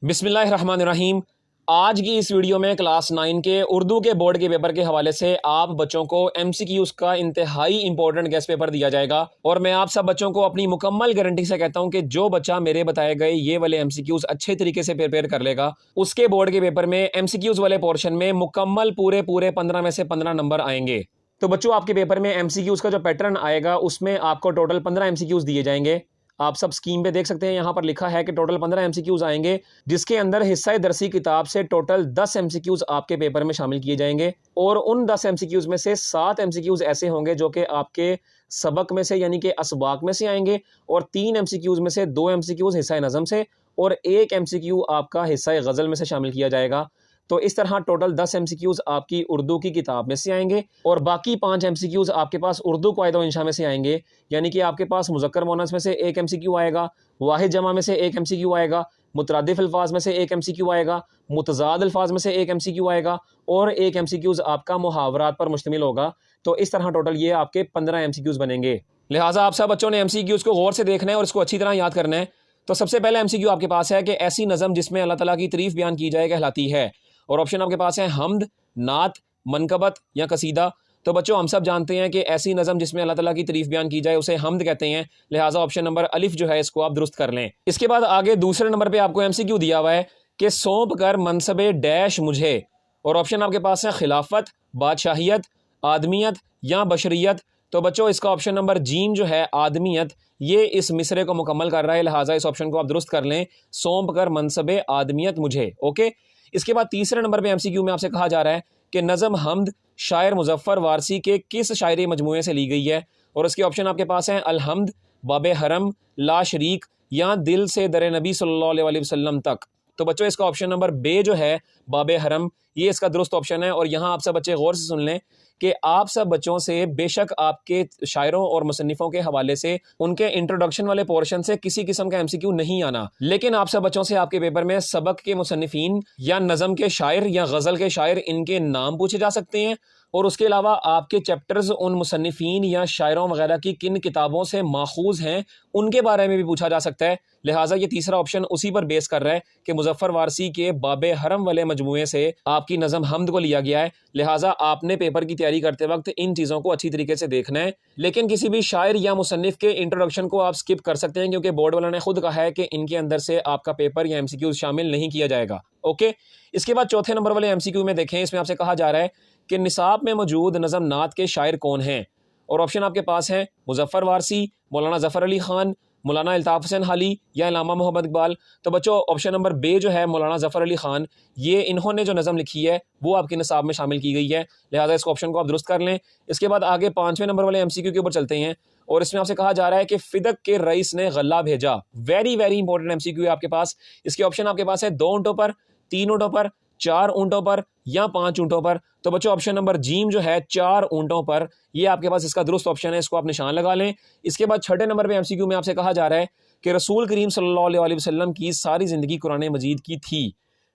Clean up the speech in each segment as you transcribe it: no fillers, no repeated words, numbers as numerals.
बिस्मिल्लाहिर्रहमानिर्रहीम। आज की इस वीडियो में क्लास 9 के उर्दू के बोर्ड के पेपर के हवाले से आप बच्चों को एमसीक्यूज का इंतहाई इंपॉर्टेंट गेस्ट पेपर दिया जाएगा और मैं आप सब बच्चों को अपनी मुकम्मल गारंटी से कहता हूं कि जो बच्चा मेरे बताए गए ये वाले एमसीक्यूज अच्छे तरीके से प्रिपेयर कर लेगा उसके बोर्ड के पेपर में एमसीक्यूज वाले पोर्शन में मुकम्मल पूरे पूरे 15 में से 15 नंबर आएंगे। तो बच्चों आपके पेपर में एमसीक्यूज का जो पैटर्न आएगा उसमें आपको टोटल 15 एमसीक्यूज दिए जाएंगे। आप सब स्कीम पे देख सकते हैं, यहां पर लिखा है कि टोटल 15 एमसीक्यूज आएंगे जिसके अंदर हिस्सा दरसी किताब से टोटल 10 एमसीक्यूज आपके पेपर में शामिल किए जाएंगे और उन 10 एमसीक्यूज में से 7 एमसीक्यूज ऐसे होंगे जो कि आपके सबक में से यानी कि असबाक में से आएंगे और 3 एमसीक्यूज में से 2 एमसीक्यूज हिस्सा नज़म से और 1 एमसीक्यू आपका हिस्सा गज़ल में से शामिल किया जाएगा। तो इस तरह टोटल 10 एमसीक्यूज आपकी उर्दू की किताब में से आएंगे और बाकी 5 एमसीक्यूज आपके पास उर्दू क़वाइद व इंशा में से आएंगे। यानी कि आपके पास मुज़क्कर मुअन्नस में से 1 एमसीक्यू आएगा, वाहिद जमा में से 1 एमसीक्यू आएगा, मुतरादिफ अल्फाज में से 1 एमसीक्यू आएगा, मुतज़ाद अल्फाज में से 1 एमसीक्यू आएगा और 1 एमसीक्यूज आपका मुहावरात पर मुश्तमिल होगा। तो इस तरह टोटल ये आपके 15 एमसीक्यूज बनेंगे। लिहाजा आप सब बच्चों ने एमसीक्यूज को गौर से देखना है और इसको अच्छी तरह याद करना है। तो सबसे पहले एमसीक्यू आपके पास है कि ऐसी नज़म जिसमें अल्लाह ताला की तारीफ बयान की जाए कहलाती है और ऑप्शन आपके पास है हमद, नात, मनकबत या कसीदा। तो बच्चों हम सब जानते हैं कि ऐसी नज़म जिसमें अल्लाह ताला की तारीफ बयान की जाए उसे हमद कहते हैं। लिहाजा ऑप्शन नंबर अलिफ जो है इसको आप दुरुस्त कर लें। इसके बाद आगे दूसरे नंबर पे आपको एमसीक्यू दिया हुआ है कि सौंप कर मनसबे डैश मुझे और ऑप्शन आपके पास है खिलाफत, बादशाहियत, आदमियत या बशरियत। तो बच्चों इसका ऑप्शन नंबर जीम जो है आदमियत ये इस मिसरे को मुकम्मल कर रहा है। लिहाजा इस ऑप्शन को आप दुरुस्त कर लें, सौंप कर मनसबे आदमियत मुझे। ओके, इसके बाद तीसरे नंबर पे एमसीक्यू में आपसे कहा जा रहा है कि नज़म हमद शायर मुजफ्फर वारसी के किस शायरी मजमूए से ली गई है और इसके ऑप्शन आपके पास हैं अलहम्द, बाबे हरम, ला शरीक या दिल से दरे नबी सल्लल्लाहु अलैहि वसल्लम तक। तो बच्चों इसका ऑप्शन नंबर बे जो है बाबे हरम ये इसका दुरुस्त ऑप्शन है। और यहाँ आप सब बच्चे गौर से सुन लें कि आप सब बच्चों से बेशक आपके शायरों और मुसन्निफों के हवाले से उनके इंट्रोडक्शन वाले पोर्शन से किसी किस्म का एमसीक्यू नहीं आना, लेकिन आप सब बच्चों से आपके पेपर में सबक के मुसन्निफीन या नज़म के शायर या गज़ल के शायर इनके नाम पूछे जा सकते हैं और उसके अलावा आपके चैप्टर्स उन मुसन्निफीन या शायरों वगैरह की किन किताबों से माखूज हैं उनके बारे में भी पूछा जा सकता है। लिहाजा ये तीसरा ऑप्शन उसी पर बेस कर रहा है कि मुजफ्फर वारसी के बाबे हरम वाले मजमूए से आपकी नज़म हमद को लिया गया है। लिहाजा आपने पेपर की तैयारी करते वक्त इन चीज़ों को अच्छी तरीके से देखना है, लेकिन किसी भी शायर या मुसन्निफ के इंट्रोडक्शन को आप स्किप कर सकते हैं क्योंकि बोर्ड वाला ने खुद कहा है कि इनके अंदर से आपका पेपर या एमसीक्यू शामिल नहीं किया जाएगा। ओके, इसके बाद चौथे नंबर वाले एमसीक्यू में देखें, इसमें आपसे कहा जा रहा है कि निसाब में मौजूद नज़म नात के शायर कौन हैं और ऑप्शन आपके पास हैं मुजफ्फर वारसी, मौलाना ज़फ़र अली ख़ान, मौलाना अल्ताफ़ हुसैन हाली या इलामा मोहम्मद इकबाल। तो बच्चों ऑप्शन नंबर बे जो है मौलाना ज़फ़र अली ख़ान ये इन्होंने जो नज़म लिखी है वो आपके निसाब में शामिल की गई है। लिहाजा इस ऑप्शन को आप दुरुस्त कर लें। इसके बाद आगे 5वें नंबर वाले एमसीक्यू के ऊपर चलते हैं और इसमें आपसे कहा जा रहा है कि फिदक के रईस ने गल्ला भेजा। वेरी वेरी इंपॉर्टेंट एमसीक्यू है आपके पास। इसके ऑप्शन आपके पास है 2 ऊँटों पर, 3 ऊँटों पर, 4 ऊँटों पर या 5 ऊँटों पर। तो बच्चों ऑप्शन नंबर जीम जो है 4 ऊँटों पर ये आपके पास इसका दुरुस्त ऑप्शन है, इसको आप निशान लगा लें। इसके बाद छठे नंबर पे एमसीक्यू में आपसे कहा जा रहा है कि रसूल करीम सल्लल्लाहु अलैहि वसल्लम की सारी ज़िंदगी कुरान मजीद की थी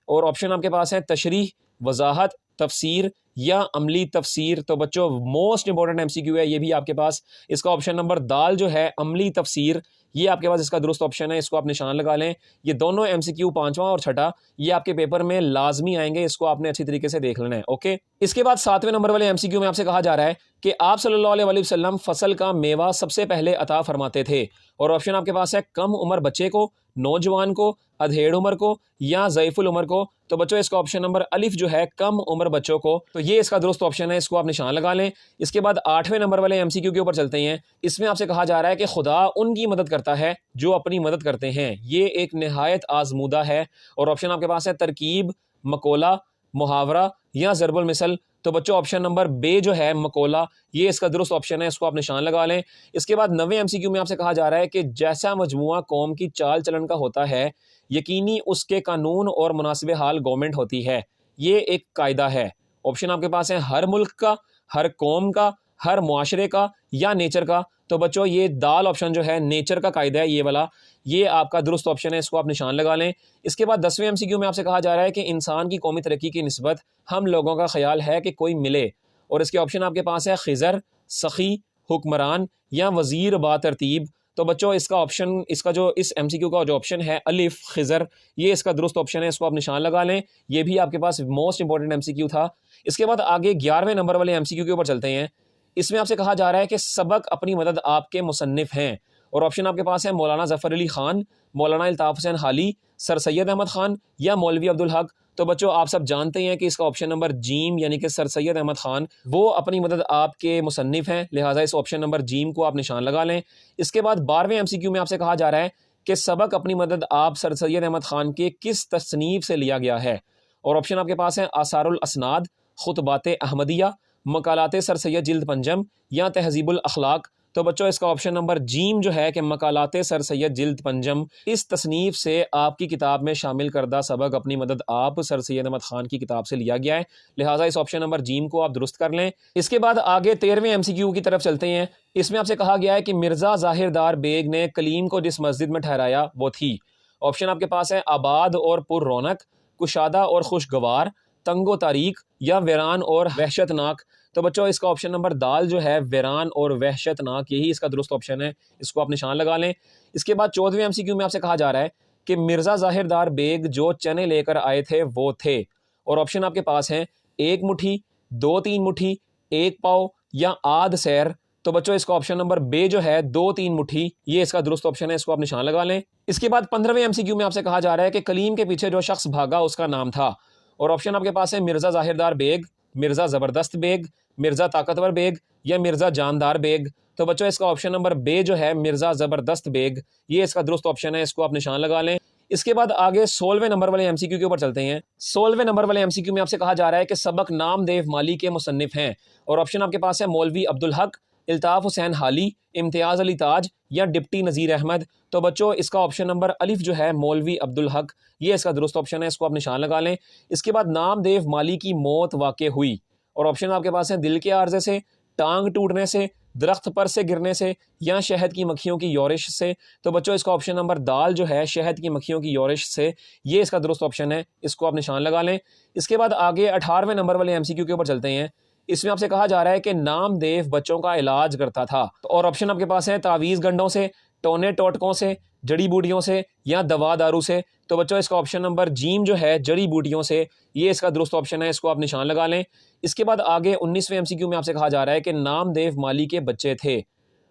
और ऑप्शन आपके पास है तशरीह, वजाहत, तफसीर या अमली तफसीर। तो बच्चों मोस्ट इंपॉर्टेंट एमसीक्यू है ये भी आपके पास। इसका ऑप्शन नंबर दाल जो है अमली तफसीर ये आपके पास इसका दुरुस्त ऑप्शन है, इसको आप निशान लगा लें। ये दोनों एमसीक्यू 5वां और छठा ये आपके पेपर में लाजमी आएंगे, इसको आपने अच्छी तरीके से देख लेना है। ओके, इसके बाद 7वें नंबर वाले एमसीक्यू में आपसे कहा जा रहा है कि आप सल्लल्लाहु अलैहि वसल्लम फसल का मेवा सबसे पहले अता फरमाते थे और ऑप्शन आपके पास है कम उम्र बच्चे को, नौजवान को, अधेड़ उम्र को या ज़ईफुल उम्र को। तो बच्चों इसका ऑप्शन नंबर अलिफ जो है कम उम्र बच्चों को, तो ये इसका दुरुस्त ऑप्शन है, इसको आप निशान लगा लें। इसके बाद 8वें नंबर वाले एमसीक्यू के ऊपर चलते हैं। इसमें आपसे कहा जा रहा है कि खुदा उनकी मदद करता है जो अपनी मदद करते हैं। ये एक निहायत आजमूदा है और ऑप्शन आपके पास है तरकीब, मकोला, मुहावरा या ज़रबुल मिसल। तो बच्चों ऑप्शन नंबर बे जो है मकोला ये इसका दुरुस्त ऑप्शन है, इसको आप निशान लगा लें। इसके बाद 9वें एमसीक्यू में आपसे कहा जा रहा है कि जैसा मजमुआ कौम की चाल चलन का होता है यकीनी उसके कानून और मुनासिब हाल गवर्नमेंट होती है। ये एक कायदा है। ऑप्शन आपके पास है हर मुल्क का, हर कौम का, हर मुआशरे का या नेचर का। तो बच्चों ये दाल ऑप्शन जो है नेचर का कायदा है ये वाला, ये आपका दुरुस्त ऑप्शन है, इसको आप निशान लगा लें। इसके बाद 10वें एमसीक्यू में आपसे कहा जा रहा है कि इंसान की कौमी तरक्की की निस्बत हम लोगों का ख्याल है कि कोई मिले और इसके ऑप्शन आपके पास है खिज़र, सखी, हुक्मरान या वज़ीर बा तरतीब। तो बच्चों इसका ऑप्शन, इसका जो इस एमसीक्यू का जो ऑप्शन है अलिफ खिजर, ये इसका दुरुस्त ऑप्शन है, इसको आप निशान लगा लें। ये भी आपके पास मोस्ट इंपॉर्टेंट एमसीक्यू था। इसके बाद आगे 11वें नंबर वाले एमसीक्यू के ऊपर चलते हैं। इसमें आपसे कहा जा रहा है कि सबक अपनी मदद आपके मुसन्निफ हैं, और ऑप्शन आपके पास है मौलाना जफर अली खान, मौलाना अल्ताफ हुसैन हाली, सर सैयद अहमद खान या मौलवी अब्दुल हक। तो बच्चों आप सब जानते हैं कि इसका ऑप्शन नंबर जीम यानी कि सर सैयद अहमद खान वो अपनी मदद आपके मुसन्निफ हैं, लिहाजा इस ऑप्शन नंबर जीम को आप निशान लगा लें। इसके बाद 12वें एमसीक्यू में आपसे कहा जा रहा है कि सबक अपनी मदद आप सर सैयद अहमद खान के किस तसनीफ से लिया गया है, और ऑप्शन आपके पास है आसारुल असनाद, खुतबात अहमदिया, मकालात सर सैयद जिल्द पंजम या तहजीबुल अखलाक। तो बच्चों इसका ऑप्शन नंबर जीम जो है कि मकालात सर सैयद जिल्द पंजम, इस तसनीफ से आपकी किताब में शामिल करदा सबक अपनी मदद आप सर सैयद अहमद खान की किताब से लिया गया है, लिहाजा इस ऑप्शन नंबर जीम को आप दुरुस्त कर लें। इसके बाद आगे 13वें एमसीक्यू की तरफ चलते हैं। इसमें आपसे कहा गया है कि मिर्ज़ा ज़ाहिरदार बेग ने कलीम को जिस मस्जिद में ठहराया वो थी। ऑप्शन आपके पास है आबाद और पुर रौनक, कुशादा और खुशगवार, तंगो तारीक या वीरान और वहशतनाक। तो बच्चों इसका ऑप्शन नंबर दाल जो है वीरान और वहशतनाक, यही इसका दुरुस्त ऑप्शन है, इसको आप निशान लगा लें। इसके बाद 14वें एमसीक्यू में आपसे कहा जा रहा है कि मिर्ज़ा ज़ाहिरदार बेग जो चने लेकर आए थे वो थे, और ऑप्शन आपके पास हैं 1 मुट्ठी, 2-3 मुट्ठी, 1 पाव या आध सैर। तो बच्चों इसका ऑप्शन नंबर बे जो है 2-3 मुट्ठी, ये इसका दुरुस्त ऑप्शन है, इसको आप निशान लगा लें। इसके बाद 15वें एमसीक्यू में आपसे कहा जा रहा है कि कलीम के पीछे जो शख्स भागा उसका नाम था, और ऑप्शन आपके पास है मिर्ज़ा ज़ाहिरदार बेग, मिर्ज़ा ज़बरदस्त बेग, मिर्ज़ा ताकतवर बेग या मिर्ज़ा जानदार बेग। तो बच्चों इसका ऑप्शन नंबर बे जो है मिर्ज़ा ज़बरदस्त बेग, ये इसका दुरुस्त ऑप्शन है, इसको आप निशान लगा लें। इसके बाद आगे 16वें नंबर वाले एमसीक्यू के ऊपर चलते हैं। 16वें नंबर वाले एमसीक्यू में आपसे कहा जा रहा है कि सबक नामदेव माली के मुसन्निफ हैं, और ऑप्शन आपके पास है मौलवी अब्दुल हक, अल्ताफ हुसैन हाली, इम्तियाज़ अली ताज या डिप्टी नज़ीर अहमद। तो बच्चों इसका ऑप्शन नंबर अलिफ जो है मौलवी अब्दुल हक, ये इसका दुरुस्त ऑप्शन है, इसको आप निशान लगा लें। इसके बाद नामदेव माली की मौत वाक़ हुई, और ऑप्शन आपके पास है दिल के आर्जे से, टांग टूटने से, दरख्त पर से गिरने से या शहद की मक्खियों की योरिश से। तो बच्चों इसका ऑप्शन नंबर दाल जो है शहद की मक्खियों की योरिश से, ये इसका दुरुस्त ऑप्शन है, इसको आप निशान लगा लें। इसके बाद आगे 18वें नंबर वाले एमसीक्यू के ऊपर चलते हैं। इसमें आपसे कहा जा रहा है कि नामदेव बच्चों का इलाज करता था, और ऑप्शन आपके पास है तावीज़ गंडों से, टोने टोटकों से, जड़ी बूटियों से या दवा दारू से। तो बच्चों इसका ऑप्शन नंबर जीम जो है जड़ी बूटियों से, ये इसका दुरुस्त ऑप्शन है, इसको आप निशान लगा लें। इसके बाद आगे 19वें एमसीक्यू में आपसे कहा जा रहा है कि नामदेव माली के बच्चे थे,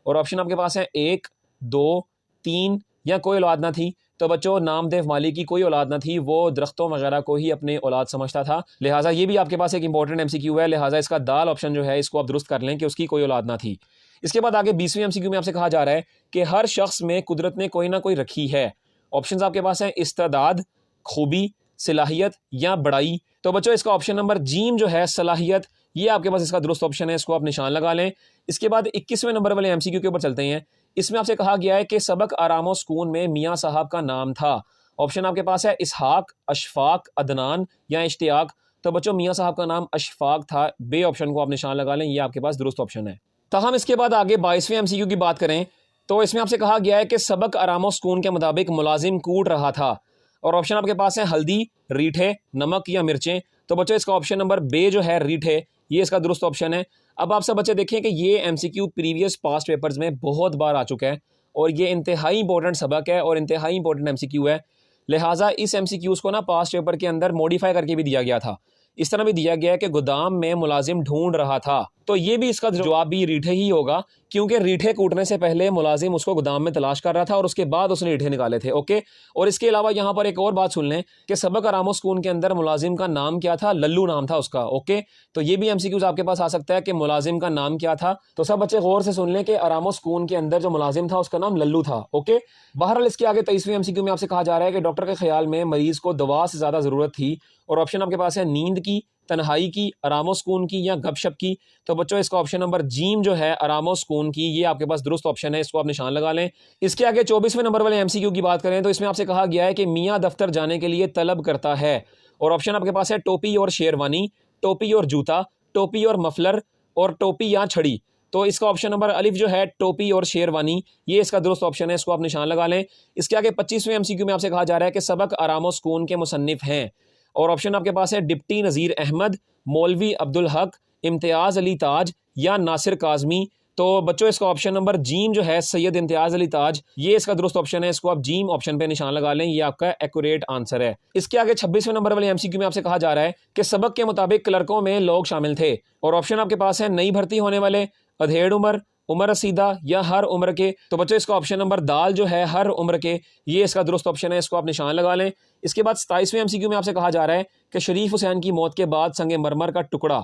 और ऑप्शन आपके पास है 1, 2, 3 या कोई औलाद ना थी। तो बच्चों नामदेव माली की कोई औलाद ना थी, वो दरख्तों वगैरह को ही अपने औलाद समझता था, लिहाजा ये भी आपके पास एक इंपॉर्टेंट एमसीक्यू है, लिहाजा इसका दाल ऑप्शन जो है इसको आप दुरुस्त कर लें कि उसकी कोई औलाद ना थी। इसके बाद आगे 20वें एमसीक्यू में आपसे कहा जा रहा है कि हर शख्स में कुदरत ने कोई ना कोई रखी है। ऑप्शंस आपके पास हैं इस्तेदाद, खूबी, सलाहियत या बड़ाई। तो बच्चों इसका ऑप्शन नंबर जीम जो है सलाहियत, ये आपके पास इसका दुरुस्त ऑप्शन है, इसको आप निशान लगा लें। इसके बाद 21वें नंबर वाले एमसीक्यू के ऊपर चलते हैं। इसमें आपसे कहा गया है कि सबक आरामो सुकून में मियाँ साहब का नाम था। ऑप्शन आपके पास है इसहाक, अशफाक, अदनान या इश्तियाक। तो बच्चों मियाँ साहब का नाम अशफाक था, बे ऑप्शन को आप निशान लगा लें, ये आपके पास दुरुस्त ऑप्शन है। ताहम इसके बाद आगे 22वें एमसीक्यू की बात करें तो इसमें आपसे कहा गया है कि सबक आरामो सुकून के मुताबिक मुलाजिम कूट रहा था, और ऑप्शन आपके पास है हल्दी, रीठे, नमक या मिर्चें। तो बच्चों इसका ऑप्शन नंबर बे जो है रीठे, ये इसका दुरुस्त ऑप्शन है। अब आप सब बच्चे देखें कि ये एमसीक्यू प्रीवियस पास्ट पेपर्स में बहुत बार आ चुका है, और ये इंतहाई इंपॉर्टेंट सबक है और इंतहाई इंपॉर्टेंट एमसीक्यू है, लिहाजा इस एमसीक्यूज़ को ना पास्ट पेपर के अंदर मॉडिफाई करके भी दिया गया था। इस तरह भी दिया गया है कि गोदाम में मुलाजिम ढूंढ रहा था, तो ये भी इसका जवाब भी रीठे ही होगा, क्योंकि रीठे कूटने से पहले मुलाजिम उसको गोदाम में तलाश कर रहा था और उसके बाद उसने रीठे निकाले थे। ओके, और इसके अलावा यहाँ पर एक और बात सुन लें कि सबक आरामो सुकून के अंदर मुलाजिम का नाम क्या था, लल्लू नाम था उसका। ओके, तो ये भी एमसीक्यूज आपके पास आ सकता है कि मुलाजिम का नाम क्या था। तो सब बच्चे गौर से सुन लें कि आरामो सुकून के अंदर जो मुलाजिम था उसका नाम लल्लू था। ओके, बहरहाल इसके आगे 23वें एमसीक्यू में आपसे कहा जा रहा है कि डॉक्टर के ख्याल में मरीज को दवा से ज्यादा जरूरत थी, और ऑप्शन आपके पास है नींद की, तन्हाई की, आरामो सुकून की या गपशप की। तो बच्चों इसका ऑप्शन नंबर जीम जो है आरामो सुकून की, ये आपके पास दुरुस्त ऑप्शन है, इसको आप निशान लगा लें। इसके आगे 24वें नंबर वाले एमसीक्यू की बात करें तो इसमें आपसे कहा गया है कि मियाँ दफ्तर जाने के लिए तलब करता है, और ऑप्शन आपके पास है टोपी और शेरवानी, टोपी और जूता, टोपी और मफलर, और टोपी या छड़ी। तो इसका ऑप्शन नंबर अलिफ जो है टोपी और शेरवानी, ये इसका दुरुस्त ऑप्शन है, इसको आप निशान लगा लें। इसके आगे 25वें एमसीक्यू में आपसे कहा जा रहा है कि सबक आरामो सुकून के मुसन्निफ हैं, और ऑप्शन आपके पास है डिप्टी नज़ीर अहमद, मौलवी अब्दुल हक, इम्तियाज़ अली ताज या नासिर काज़मी। तो बच्चों इसका ऑप्शन नंबर जीम जो है सैयद इम्तियाज अली ताज, ये इसका दुरुस्त ऑप्शन है। इसको आप जीम ऑप्शन पे निशान लगा लें, ये आपका एक्यूरेट आंसर है। इसके आगे 26वें नंबर वाले एमसीक्यू में आपसे कहा जा रहा है कि सबक के मुताबिक क्लर्कों में लोग शामिल थे, और ऑप्शन आपके पास है नई भर्ती होने वाले, अधेड़ उम्र, उम्र रसीदा या हर उम्र के। तो बच्चों इसका ऑप्शन नंबर दाल जो है हर उम्र के, ये इसका दुरुस्त ऑप्शन है। इसको आप निशान लगा लें। इसके बाद 27वें एमसीक्यू में आपसे कहा जा रहा है कि शरीफ हुसैन की मौत के बाद संगे मरमर का टुकड़ा,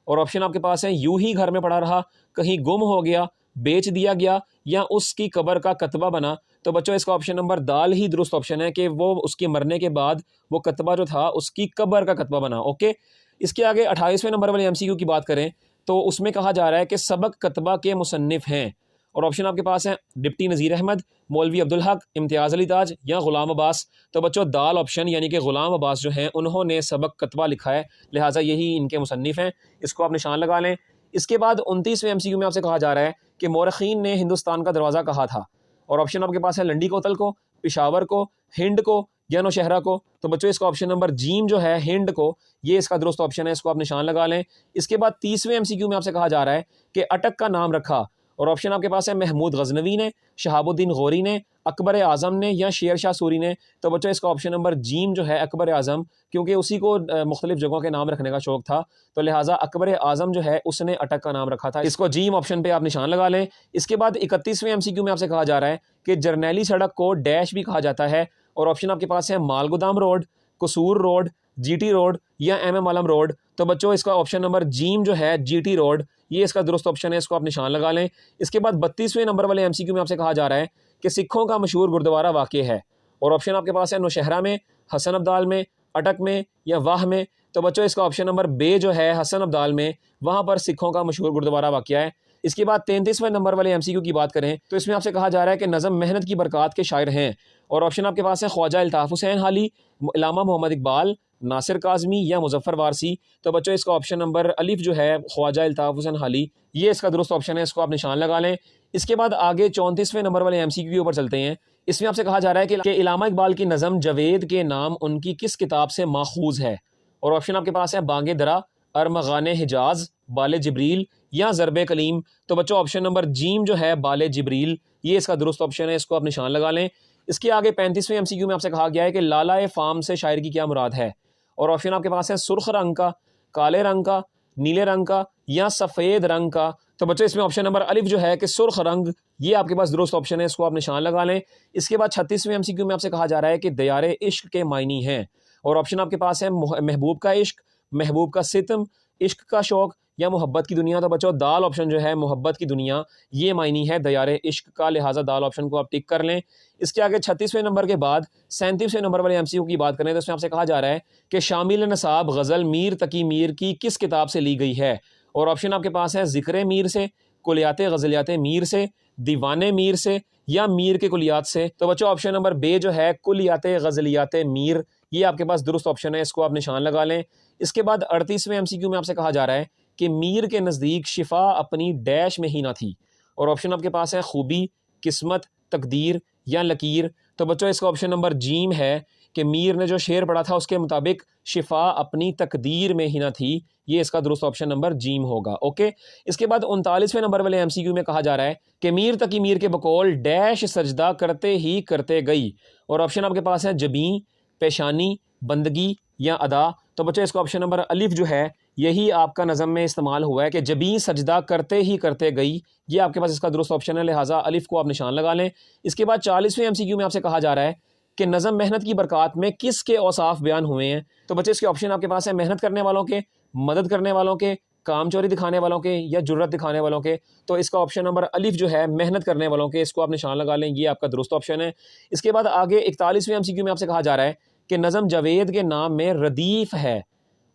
और ऑप्शन आपके पास है यूं ही घर में पड़ा रहा, कहीं गुम हो गया, बेच दिया गया या उसकी कब्र का कतबा बना। तो बच्चों इसका ऑप्शन नंबर दाल ही दुरुस्त ऑप्शन है कि वो उसके मरने के बाद वो कतबा जो था उसकी कब्र का कतबा बना। ओके, इसके आगे 28वें नंबर वाले एमसीक्यू की बात करें तो उसमें कहा जा रहा है कि सबक कतबा के मुसन्निफ हैं, और ऑप्शन आपके पास है डिप्टी नज़ीर अहमद, मौलवी अब्दुल हक, इम्तियाज़ अली ताज या गुलाम अब्बास। तो बच्चों दाल ऑप्शन यानी कि गुलाम अब्बास जो हैं उन्होंने सबक कतबा लिखा है, लिहाजा यही इनके मुसन्निफ हैं। इसको आप निशान लगा लें। इसके बाद 29वें एमसीक्यू में आपसे कहा जा रहा है कि मौरखीन ने हिंदुस्तान का दरवाज़ा कहा था, और ऑप्शन आपके पास है लंडी कोतल को, पिशावर को, हिंद को या नौशहरा को। तो बच्चों इसका ऑप्शन नंबर जीम जो है हिंद को, ये इसका दुरुस्त ऑप्शन है। इसको आप निशान लगा लें। इसके बाद 30वें एमसीक्यू में आपसे कहा जा रहा है कि अटक का नाम रखा, और ऑप्शन आपके पास है महमूद गजनवी ने, शहाबुद्दीन गौरी ने, अकबर आज़म ने या शेर शाह सूरी ने। तो बच्चों इसका ऑप्शन नंबर जीम जो है अकबर आज़म, क्योंकि उसी को मुख्तलिफ जगहों के नाम रखने का शौक था, तो लिहाजा अकबर आज़म जो है उसने अटक का नाम रखा था। इसको जीम ऑप्शन पे आप निशान लगा लें। इसके बाद 31वें एमसीक्यू में आपसे कहा जा रहा है कि जरनैली सड़क को डैश भी कहा जाता है, और ऑप्शन आपके पास है मालगोदाम रोड, कसूर रोड, जीटी रोड या एमएम आलम रोड। तो बच्चों इसका ऑप्शन नंबर जीम जो है जीटी रोड, ये इसका दुरुस्त ऑप्शन है। इसको आप निशान लगा लें। इसके बाद 32वें नंबर वाले एमसीक्यू में आपसे कहा जा रहा है कि सिखों का मशहूर गुरुद्वारा वाक़ है, और ऑप्शन आपके पास है नौशहरा में, हसन अब्दाल में, अटक में या वाह में। तो बच्चों इसका ऑप्शन नंबर बे जो है हसन अब्दाल में, वहाँ पर सिखों का मशहूर गुरुद्वारा वाक़ है। इसके बाद 33वें नंबर वाले एमसीक्यू की बात करें तो इसमें आपसे कहा जा रहा है कि नज़म मेहनत की बरक़ात के शायर हैं, और ऑप्शन आपके पास है ख्वाजा अल्ताफ़ हुसैन हाली, इलामा मोहम्मद इकबाल, नासिर काज़मी या मुजफ्फर वारसी। तो बच्चों इसका ऑप्शन नंबर अलिफ जो है ख्वाजा अल्ताफ़ हुसैन हाली, ये इसका दुरुस्त ऑप्शन है। इसको आप निशान लगा लें। इसके बाद आगे 34वें नंबर वाले एमसीक्यू के ऊपर चलते हैं। इसमें आपसे कहा जा रहा है कि इलामा इकबाल की नज़म जवेद के नाम उनकी किस किताब से माखूज है, और ऑप्शन आपके पास है बांगे दरा, अरमगाने हिजाज, बाले जिब्रील या ज़रबे कलीम। तो बच्चों ऑप्शन नंबर जीम जो है बाले जिब्रील, ये इसका दुरुस्त ऑप्शन है। इसको आप निशान लगा लें। इसके आगे 35वें एमसीक्यू में आपसे कहा गया है कि लाला ए फाम से शायर की क्या मुराद है, और ऑप्शन आपके पास है सुर्ख रंग का, काले रंग का, नीले रंग का या सफ़ेद रंग का। तो बच्चों इसमें ऑप्शन नंबर अलिफ जो है कि सुर्ख रंग, ये आपके पास दुरुस्त ऑप्शन है। इसको आप निशान लगा लें। इसके बाद 36वें एमसीक्यू में आपसे कहा जा रहा है कि दयारे इश्क के मायनी हैं, और ऑप्शन आपके पास है महबूब का इश्क, महबूब का सितम, इश्क का शौक या मोहब्बत की दुनिया। तो बच्चों दाल ऑप्शन जो है मोहब्बत की दुनिया, ये मायनी है दयारे इश्क का, लिहाजा दाल ऑप्शन को आप टिक कर लें। इसके आगे 36वें नंबर के बाद 37वें नंबर वाले एमसीक्यू की बात करें तो इसमें आपसे कहा जा रहा है कि शामिल नसाब गज़ल मीर तकी मीर की किस किताब से ली गई है, और ऑप्शन आपके पास है ज़िक्र मीर से, कुलियाते गज़लियाते मीर से, दीवाने मीर से या मीर के कुलियात से। तो बच्चों ऑप्शन नंबर बे जो है कुलियाते गज़लियाते मीर, ये आपके पास दुरुस्त ऑप्शन है। इसको आप निशान लगा लें। इसके बाद 38वें एमसीक्यू में आपसे कहा जा रहा है कि मीर के नज़दीक शिफा अपनी डैश में ही ना थी, और ऑप्शन आपके पास है खूबी, किस्मत, तकदीर या लकीर। तो बच्चों इसका ऑप्शन नंबर जीम है कि मीर ने जो शेर पढ़ा था उसके मुताबिक शिफा अपनी तकदीर में ही ना थी, ये इसका दुरुस्त ऑप्शन नंबर जीम होगा। ओके, इसके बाद 39वें नंबर वाले एमसीक्यू में कहा जा रहा है कि मीर तकी मीर के बकौल डैश सजदा करते ही करते गई, और ऑप्शन आपके पास है जबी, पेशानी, बंदगी या अदा। तो बच्चों इसका ऑप्शन नंबर अलिफ जो है यही आपका नज़म में इस्तेमाल हुआ है कि जबी सजदा करते ही करते गई, ये आपके पास इसका दुरुस्त ऑप्शन है, लिहाजा अलिफ को आप निशान लगा लें। इसके बाद 40वें एमसीक्यू में आपसे कहा जा रहा है कि नज़म मेहनत की बरक़ात में किसके औसाफ बयान हुए हैं। तो बच्चे इसके ऑप्शन आपके पास है मेहनत करने वालों के, मदद करने वालों के, काम चोरी दिखाने वालों के या जुर्रत दिखाने वालों के। तो इसका ऑप्शन नंबर अलिफ जो है मेहनत करने वालों के, इसको आप निशान लगा लें, ये आपका दुरुस्त ऑप्शन है। इसके बाद आगे 41वें एमसीक्यू में आपसे कहा जा रहा है कि नज़म जावेद के नाम में रदीफ़ है,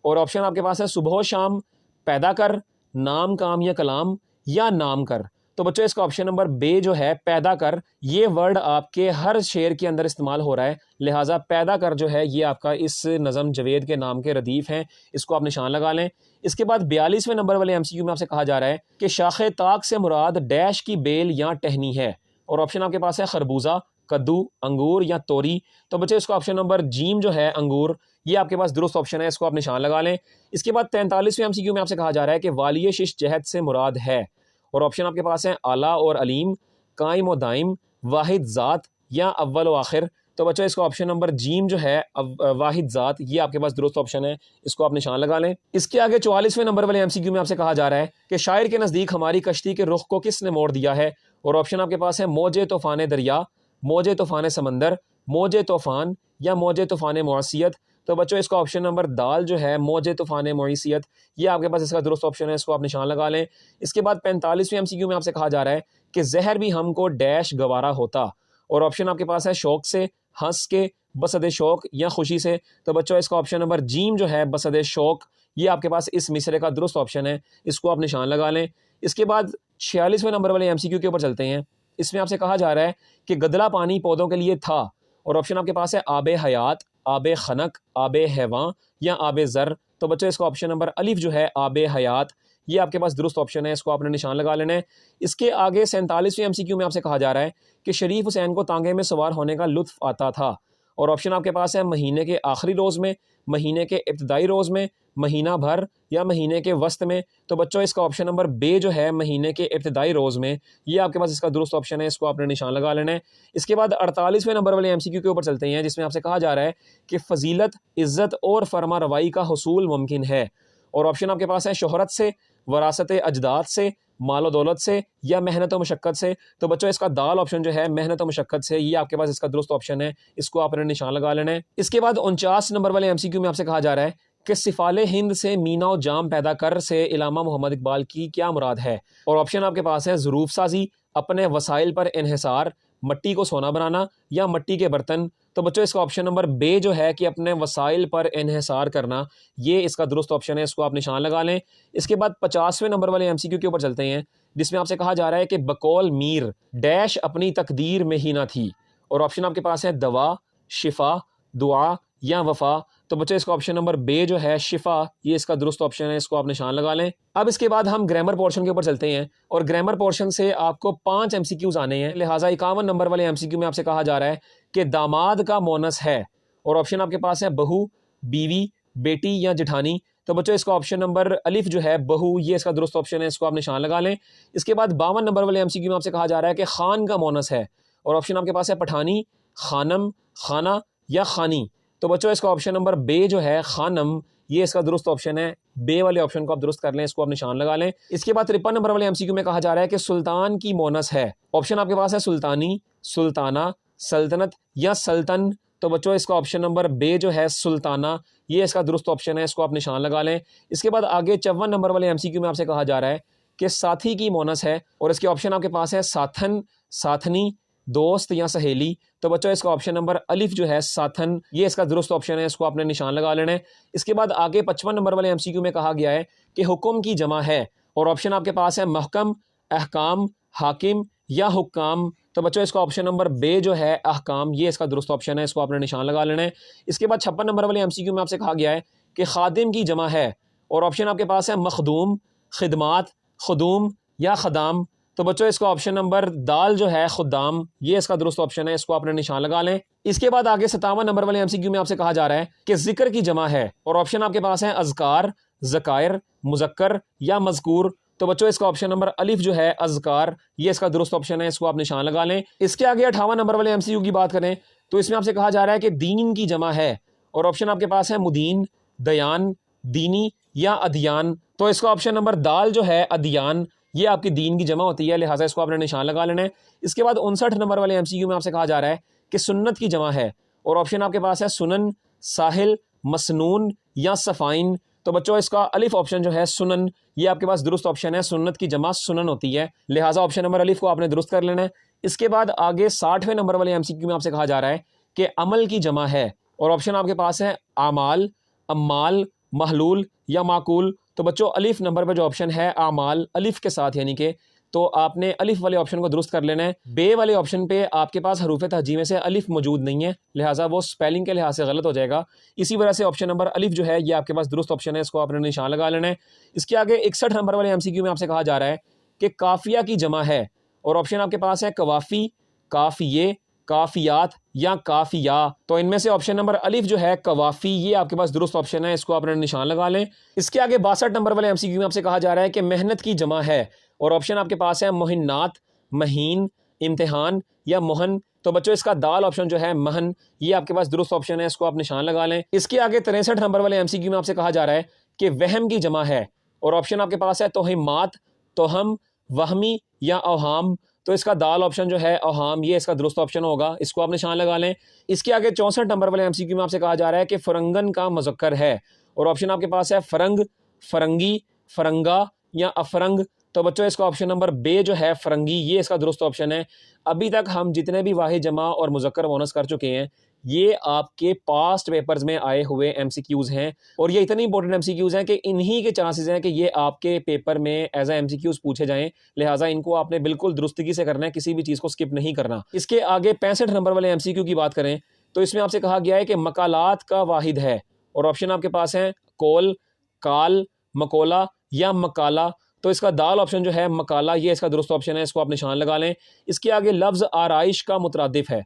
और ऑप्शन आपके पास है सुबह शाम, पैदा कर, नाम काम या कलाम या नाम कर। तो बच्चों इसका ऑप्शन नंबर बे जो है पैदा कर, ये वर्ड आपके हर शेर के अंदर इस्तेमाल हो रहा है, लिहाजा पैदा कर जो है ये आपका इस नज़म जावेद के नाम के रदीफ़ हैं, इसको आप निशान लगा लें। इसके बाद 42वें नंबर वाले एमसीक्यू में आपसे कहा जा रहा है कि शाखे ताक से मुराद डैश की बेल या टहनी है, और ऑप्शन आपके पास है खरबूजा, कद्दू, अंगूर या तोरी। तो बच्चे इसका ऑप्शन नंबर जीम जो है अंगूर, ये आपके पास दुरुस्त ऑप्शन है, इसको आप निशान लगा लें। इसके बाद 43वें एमसीक्यू में आपसे कहा जा रहा है कि वालिय शिश जहद से मुराद है, और ऑप्शन आपके पास है आला और अलीम, कायम व दाइम, वाहिद ज़ात या अव्वल व आखिर। तो बच्चों इसका ऑप्शन नंबर जीम जो है वाहिद ज़ात, ये आपके पास दुरुस्त ऑप्शन है, इसको आप निशान लगा लें। इसके आगे 44वें नंबर वाले एमसीक्यू में आपसे कहा जा रहा है कि शायर के नज़दीक हमारी कश्ती के रुख को किसने मोड़ दिया है। और ऑप्शन आपके पास है मौजे तूफ़ान दरिया, मौजे तूफ़ान समंदर, मौजे तूफ़ान या मौजे तूफ़ान मुआसियत। तो बच्चों इसका ऑप्शन नंबर दाल जो है मौजे तूफ़ान मुआसियत, ये आपके पास इसका दुरुस्त ऑप्शन है, इसको आप निशान लगा लें। इसके बाद 45वें एमसीक्यू में आपसे कहा जा रहा है कि जहर भी हमको डैश गवारा होता। और ऑप्शन आपके पास है शौक से, हंस के, बसद शौक या खुशी से। तो बच्चों इसका ऑप्शन नंबर जीम जो है बसद शौक, ये आपके पास इस मिसरे का दुरुस्त ऑप्शन है, इसको आप निशान लगा लें। इसके बाद 46वें नंबर वाले एमसीक्यू के ऊपर चलते हैं। इसमें आपसे कहा जा रहा है कि गदला पानी पौधों के लिए था। और ऑप्शन आपके पास है आबे हयात, आबे खनक, आबे हैवां या आबे ज़र। तो बच्चों इसका ऑप्शन नंबर अलिफ जो है आबे हयात, ये आपके पास दुरुस्त ऑप्शन है, इसको आपने निशान लगा लेना है। इसके आगे 47वें एमसीक्यू में आपसे कहा जा रहा है कि शरीफ हुसैन को तांगे में सवार होने का लुत्फ आता था। और ऑप्शन आपके पास है महीने के आखिरी रोज़ में, महीने के इब्तदाई रोज़ में, महीना भर या महीने के वस्त में। तो बच्चों इसका ऑप्शन नंबर बे जो है महीने के इब्तदाई रोज़ में, ये आपके पास इसका दुरुस्त ऑप्शन है, इसको आपने निशान लगा लेना है। इसके बाद 48वें नंबर वाले एमसीक्यू के ऊपर चलते हैं, जिसमें आपसे कहा जा रहा है कि फ़जीलत, इज़्ज़त और फरमा रवाई का हुसूल मुमकिन है। और ऑप्शन आपके पास है शोहरत से, वरासत अजदाद से, मालो दौलत से या मेहनत व मशक्क़त से। तो बच्चों इसका दाल ऑप्शन जो है मेहनत व मशक्क़त से, ये आपके पास इसका दुरुस्त ऑप्शन है, इसको आपने निशान लगा लेना है। इसके बाद 49 नंबर वाले एमसीक्यू में आपसे कहा जा रहा है कि सिफाले हिंद से मीना व जाम पैदा कर से इलामा मोहम्मद इकबाल की क्या मुराद है। और ऑप्शन आपके पास है ज़रूफ साजी, अपने वसाइल पर इन्हिसार, मट्टी को सोना बनाना या मट्टी के बर्तन। तो बच्चों इसका ऑप्शन नंबर बे जो है कि अपने वसाइल पर इन्हिसार करना, ये इसका दुरुस्त ऑप्शन है, इसको आप निशान लगा लें। इसके बाद 50वें नंबर वाले एमसीक्यू के ऊपर चलते हैं, जिसमें आपसे कहा जा रहा है कि बकौल मीर डैश अपनी तकदीर में ही ना थी। और ऑप्शन आपके पास है दवा, शिफा, दुआ या वफा। तो बच्चों इसका ऑप्शन नंबर बे जो है शिफा, ये इसका दुरुस्त ऑप्शन है, इसको आप निशान लगा लें। अब इसके बाद हम ग्रामर पोर्शन के ऊपर चलते हैं, और ग्रामर पोर्शन से आपको 5 एमसीक्यूज आने हैं। लिहाजा 51 नंबर वाले एमसीक्यू में आपसे कहा जा रहा है कि दामाद का मोनस है। और ऑप्शन आपके पास है बहू, बीवी, बेटी या जेठानी। तो बच्चों इसका ऑप्शन नंबर अलिफ जो है बहू, ये इसका दुरुस्त ऑप्शन है, इसको आप निशान लगा लें। इसके बाद 52 नंबर वाले एमसीक्यू में आपसे कहा जा रहा है कि खान का मोनस है। और ऑप्शन आपके पास है पठानी, खानम, खाना या खानी। तो बच्चों इसका ऑप्शन नंबर बे जो है खानम, ये इसका दुरुस्त ऑप्शन है, बे वाले ऑप्शन को आप दुरुस्त कर लें, इसको आप निशान लगा लें। इसके बाद 53 नंबर वाले एमसीक्यू में कहा जा रहा है कि सुल्तान की मोनस है। ऑप्शन आपके पास है सुल्तानी, सुल्ताना, सल्तनत या सल्तन। तो बच्चों इसका ऑप्शन नंबर बे जो है सुल्ताना, ये इसका दुरुस्त ऑप्शन है, इसको आप निशान लगा लें। इसके बाद आगे 54 नंबर वाले एमसीक्यू में आपसे कहा जा रहा है कि साथी की मोनस है। और इसके ऑप्शन आपके पास है साथन, साथनी, दोस्त या सहेली। तो बच्चों इसका ऑप्शन नंबर अलिफ जो है साथन, ये इसका दुरुस्त ऑप्शन है, इसको आपने निशान लगा लेना है। इसके बाद आगे 55 नंबर वाले एमसीक्यू में कहा गया है कि हुक्म की जमा है। और ऑप्शन आपके पास है महकम, अहकाम, हाकिम या हुक्काम। तो बच्चों इसका ऑप्शन नंबर बे जो है अहकाम, ये इसका दुरुस्त ऑप्शन है, इसको आपने निशान लगा लेना है। इसके बाद 56 नंबर वाले एमसीक्यू में आपसे कहा गया है कि खादिम की जमा है। और ऑप्शन आपके पास है मखदूम, खिदमात, खुदूम या खदाम। तो बच्चों इसका ऑप्शन नंबर दाल जो है खुदाम, ये इसका दुरुस्त ऑप्शन है, इसको आपने निशान लगा लें। इसके बाद आगे 57 नंबर वाले एमसीक्यू में आपसे कहा जा रहा है कि जिक्र की जमा है। और ऑप्शन आपके पास है अज़कार, ज़कायर, मुज़क्कर या मज़कूर। तो बच्चों इसका ऑप्शन नंबर अलिफ जो है अज़कार, ये इसका दुरुस्त ऑप्शन है, इसको आप निशान लगा लें। इसके आगे 58 नंबर वाले एमसीक्यू की बात करें तो इसमें आपसे कहा जा रहा है कि दीन की जमा है। और ऑप्शन आपके पास है मुदीन, दयान, दीनी या अदियान। तो इसका ऑप्शन नंबर दाल जो है अदियान, ये आपकी दीन की जमा होती है, लिहाजा इसको आपने निशान लगा लेना है। इसके बाद 59 नंबर वाले एमसीक्यू में आपसे कहा जा रहा है कि सुन्नत की जमा है। और ऑप्शन आपके पास है सुनन, साहिल, मसनून या सफ़ाइन। तो बच्चों इसका अलिफ ऑप्शन जो है सुनन, ये आपके पास दुरुस्त ऑप्शन है, सुन्नत की जमा सुनन होती है, लिहाजा ऑप्शन नंबर अलिफ को आपने दुरुस्त कर लेना है। इसके बाद आगे 60वें नंबर वाले एमसीक्यू में आपसे कहा जा रहा है कि अमल की जमा है। और ऑप्शन आपके पास है आमाल, अम्माल, महलूल या माकूल। तो बच्चों अलिफ नंबर पर जो ऑप्शन है आमाल, अलिफ के साथ यानी कि, तो आपने अलिफ वाले ऑप्शन को दुरुस्त कर लेना है। बे वाले ऑप्शन पे आपके पास हरूफ तहजी में से अलिफ मौजूद नहीं है, लिहाजा वो स्पेलिंग के लिहाज से गलत हो जाएगा। इसी वजह से ऑप्शन नंबर अलिफ जो है ये आपके पास दुरुस्त ऑप्शन है, इसको आपने निशान लगा लेना है। इसके आगे 61 नंबर वाले एमसीक्यू में आपसे कहा जा रहा है कि काफिया की जमा है। और ऑप्शन आपके पास है कवाफी, काफिये, काफियात या काफिया। तो इनमें से ऑप्शन नंबर अलिफ जो है कवाफी, ये आपके पास दुरुस्त ऑप्शन है, इसको आपने निशान लगा लें। इसके आगे 62 नंबर वाले एमसीक्यू में आपसे कहा जा रहा है कि मेहनत की जमा है। और ऑप्शन आपके पास है मोहिन्नात, महीन, इम्तिहान या मोहन। तो बच्चों इसका दाल ऑप्शन जो है महन, ये आपके पास दुरुस्त ऑप्शन है, इसको आप निशान लगा लें। इसके आगे 63 नंबर वाले एमसीक्यू में आपसे कहा जा रहा है कि वहम की जमा है और ऑप्शन आपके पास है तोहिमात, तोहम, वहमी या अवहाम। तो इसका दाल ऑप्शन जो है अवहाम, ये इसका दुरुस्त ऑप्शन होगा, इसको आप निशान लगा लें। इसके आगे 64 नंबर वाले एमसीक्यू में आपसे कहा जा रहा है कि फरंगन का मुज़क्कर है और ऑप्शन आपके पास है फरंग, फरंगी, फरंगा या अफरंग। तो बच्चों इसका ऑप्शन नंबर बे जो है फरंगी, ये इसका दुरुस्त ऑप्शन है। अभी तक हम जितने भी वाहिद जमा और मुज़क्कर मोनस कर चुके हैं ये आपके पास्ट पेपर्स में आए हुए एमसीक्यूज़ हैं और ये इतने इंपॉर्टेंट एमसीक्यूज़ हैं कि इन्हीं के चांसेस हैं कि ये आपके पेपर में एज ए एमसीक्यूज़ पूछे जाएं। लिहाजा इनको आपने बिल्कुल दुरुस्तगी से करना है, किसी भी चीज़ को स्किप नहीं करना। इसके आगे 65 नंबर वाले एमसीक्यू की बात करें तो इसमें आपसे कहा गया है कि मकालात का वाहिद है और ऑप्शन आपके पास है कोल, काल, मकोला या मकाला। तो इसका दाल ऑप्शन जो है मकाला, ये इसका दुरुस्त ऑप्शन है, इसको आप निशान लगा लें। इसके आगे लफ्ज़ आराइश का मुतरादिफ है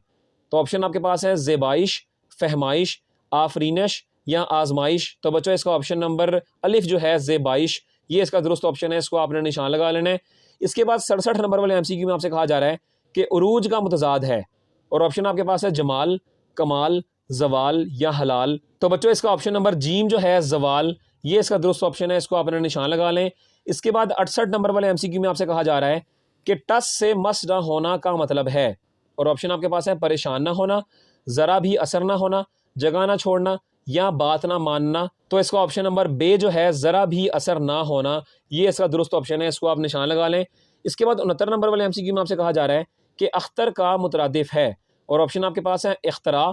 तो ऑप्शन आपके पास है ज़ेबाइश, फहमाइश, आफरीनश या आजमाइश। तो बच्चों इसका ऑप्शन नंबर अलिफ जो है ज़ेबाइश, ये इसका दुरुस्त ऑप्शन है, इसको आपने निशान लगा लेना है। इसके बाद 67 नंबर वाले एमसीक्यू में आपसे कहा जा रहा है कि उरूज का मुतजाद है और ऑप्शन आपके पास है जमाल, कमाल, जवाल या हलाल। तो बच्चों इसका ऑप्शन नंबर जीम जो है जवाल, ये इसका दुरुस्त ऑप्शन है, इसको आपने निशान लगा लें। इसके बाद 68 नंबर वाले एमसीक्यू में आपसे कहा जा रहा है कि टस से मस ना होना का मतलब है और ऑप्शन आपके पास है परेशान ना होना, ज़रा भी असर ना होना, जगह ना छोड़ना या बात ना मानना। तो इसका ऑप्शन नंबर बे जो है ज़रा भी असर ना होना, ये इसका दुरुस्त ऑप्शन है, इसको आप निशान लगा लें। इसके बाद 69 नंबर वाले एमसीक्यू में आपसे कहा जा रहा है कि अख्तर का मुतरादिफ है और ऑप्शन आपके पास है इख्तरा,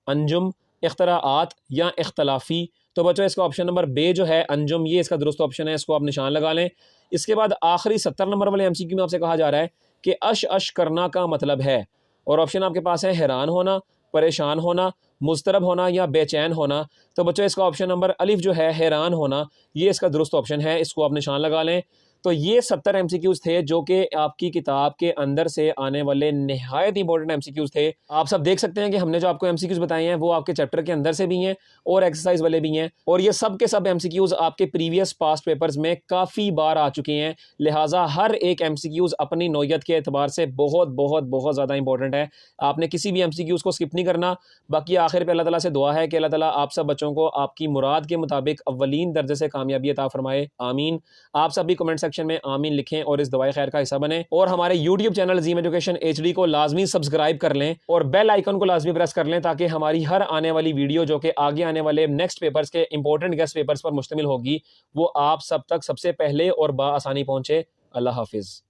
अंजुम, इख्तराआत या इख्तलाफी। तो बच्चों इसका ऑप्शन नंबर बे जो है अंजुम, ये इसका दुरुस्त ऑप्शन है, इसको आप निशान लगा लें। इसके बाद आखिरी 70 नंबर वाले एमसीक्यू में आपसे कहा जा रहा है कि अश करना का मतलब है और ऑप्शन आपके पास है हैरान होना, परेशान होना, मुस्तरब होना या बेचैन होना। तो बच्चों इसका ऑप्शन नंबर अलिफ जो है हैरान होना, ये इसका दुरुस्त ऑप्शन है, इसको आप निशान लगा लें। तो ये 70 एमसीक्यूज़ थे जो कि आपकी किताब के अंदर से आने वाले नहायत इंपॉर्टेंट एमसीक्यूज़ थे। आप सब देख सकते हैं कि हमने जो आपको एमसीक्यूज़ बताए हैं वो आपके चैप्टर के अंदर से भी हैं और एक्सरसाइज वाले भी हैं और ये सब के सब एमसीक्यूज़ आपके प्रीवियस पास्ट पेपर्स में काफ़ी बार आ चुके हैं। लिहाजा हर एक एमसीक्यूज़ अपनी नौयत के एतबार से बहुत बहुत बहुत ज़्यादा इंपॉर्टेंट है। आपने किसी भी एमसीक्यूज़ को स्किप नहीं करना। बाकी आखिर पे अल्लाह ताला से दुआ है कि अल्लाह ताला आप सब बच्चों को आपकी मुराद के मुताबिक अव्वलीन दर्जे से कामयाबी अता फरमाए, आमीन। आप सब भी कमेंट सेक्शन में आमीन लिखें और इस दवाई खैर का हिस्सा बने और हमारे यूट्यूब चैनल अज़ीम एजुकेशन HD को लाजमी सब्सक्राइब कर लें और बेल आइकन को लाजमी प्रेस कर लें ताकि हमारी हर आने वाली वीडियो जो कि आगे आने वाले नेक्स्ट पेपर्स के इंपॉर्टेंट गेस्ट पेपर्स पर मुश्तमिल होगी वो आप सब तक सबसे पहले और बआसानी पहुंचे। अल्लाह हाफिज़।